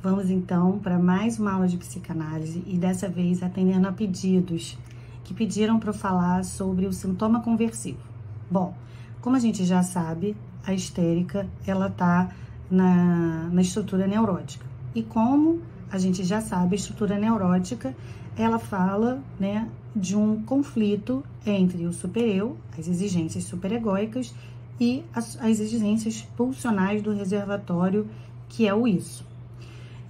Vamos então para mais uma aula de psicanálise e dessa vez atendendo a pedidos que pediram para eu falar sobre o sintoma conversivo. Bom, como a gente já sabe, a histérica ela tá na estrutura neurótica. E como a gente já sabe, a estrutura neurótica ela fala, né, de um conflito entre o supereu, as exigências superegóicas e as exigências pulsionais do reservatório, que é o isso.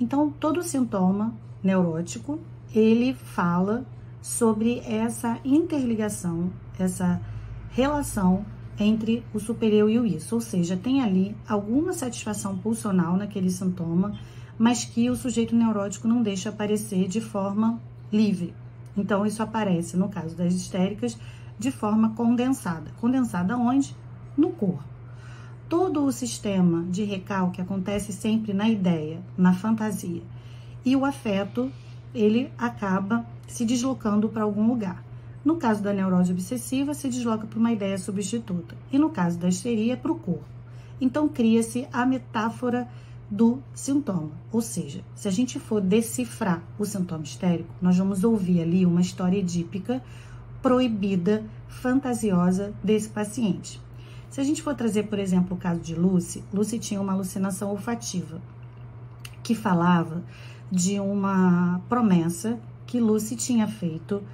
Então, todo sintoma neurótico, ele fala sobre essa interligação, essa relação entre o supereu e o isso, ou seja, tem ali alguma satisfação pulsional naquele sintoma, mas que o sujeito neurótico não deixa aparecer de forma livre. Então, isso aparece, no caso das histéricas, de forma condensada. Condensada onde? No corpo. Todo o sistema de recalque acontece sempre na ideia, na fantasia. E o afeto, ele acaba se deslocando para algum lugar. No caso da neurose obsessiva, se desloca para uma ideia substituta. E no caso da histeria, para o corpo. Então, cria-se a metáfora do sintoma. Ou seja, se a gente for decifrar o sintoma histérico, nós vamos ouvir ali uma história edípica, proibida, fantasiosa desse paciente. Se a gente for trazer, por exemplo, o caso de Lucy, Lucy tinha uma alucinação olfativa, que falava de uma promessa que Lucy tinha feito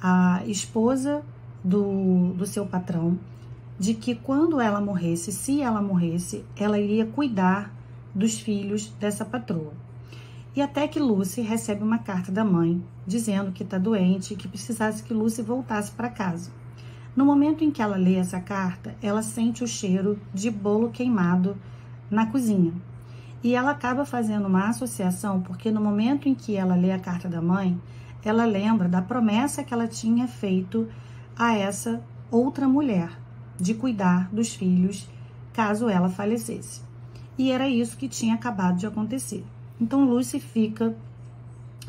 à esposa do seu patrão, de que quando ela morresse, se ela morresse, ela iria cuidar dos filhos dessa patroa. E até que Lucy recebe uma carta da mãe, dizendo que está doente e que precisasse que Lucy voltasse para casa. No momento em que ela lê essa carta, ela sente o cheiro de bolo queimado na cozinha. E ela acaba fazendo uma associação, porque no momento em que ela lê a carta da mãe, ela lembra da promessa que ela tinha feito a essa outra mulher, de cuidar dos filhos caso ela falecesse. E era isso que tinha acabado de acontecer. Então, Lucy fica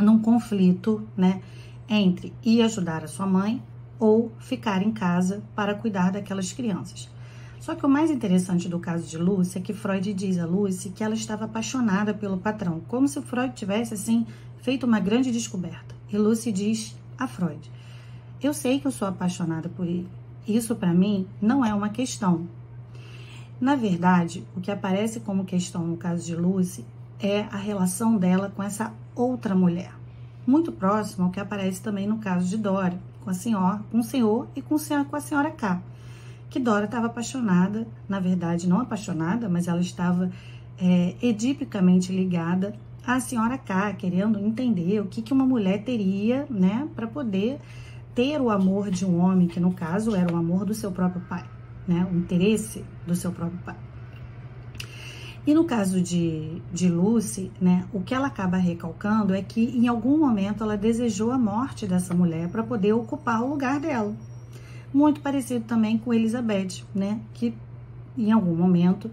num conflito, né, entre ir ajudar a sua mãe ou ficar em casa para cuidar daquelas crianças. Só que o mais interessante do caso de Lucy é que Freud diz a Lucy que ela estava apaixonada pelo patrão, como se Freud tivesse, assim, feito uma grande descoberta. E Lucy diz a Freud: eu sei que eu sou apaixonada por ele. Isso, para mim, não é uma questão. Na verdade, o que aparece como questão no caso de Lucy é a relação dela com essa outra mulher, muito próximo ao que aparece também no caso de Dora, com o senhor e com a senhora K, que Dora estava apaixonada, na verdade não apaixonada, mas ela estava edipicamente ligada à senhora K, querendo entender o que uma mulher teria, né, para poder ter o amor de um homem, que no caso era o amor do seu próprio pai, né, o interesse do seu próprio pai. E no caso de Lucy, né, o que ela acaba recalcando é que em algum momento ela desejou a morte dessa mulher para poder ocupar o lugar dela. Muito parecido também com Elizabeth, né, que em algum momento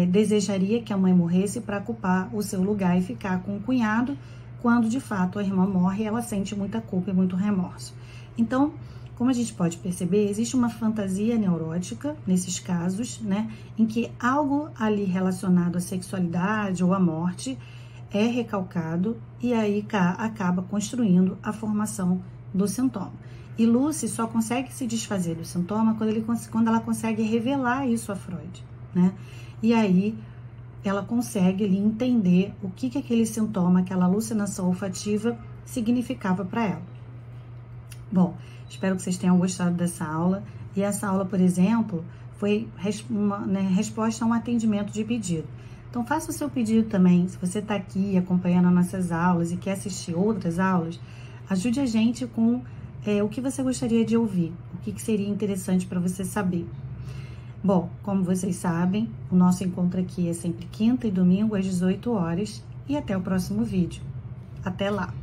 desejaria que a mãe morresse para ocupar o seu lugar e ficar com o cunhado, quando de fato a irmã morre e ela sente muita culpa e muito remorso. Então, como a gente pode perceber, existe uma fantasia neurótica nesses casos, né, em que algo ali relacionado à sexualidade ou à morte é recalcado e aí acaba construindo a formação do sintoma. E Lucy só consegue se desfazer do sintoma quando ela consegue revelar isso a Freud, né? E aí ela consegue ali entender o que aquele sintoma, aquela alucinação olfativa significava para ela. Bom, espero que vocês tenham gostado dessa aula. E essa aula, por exemplo, foi uma resposta a um atendimento de pedido. Então, faça o seu pedido também. Se você está aqui acompanhando as nossas aulas e quer assistir outras aulas, ajude a gente com o que você gostaria de ouvir, o que seria interessante para você saber. Bom, como vocês sabem, o nosso encontro aqui é sempre quinta e domingo às 18 horas. E até o próximo vídeo. Até lá!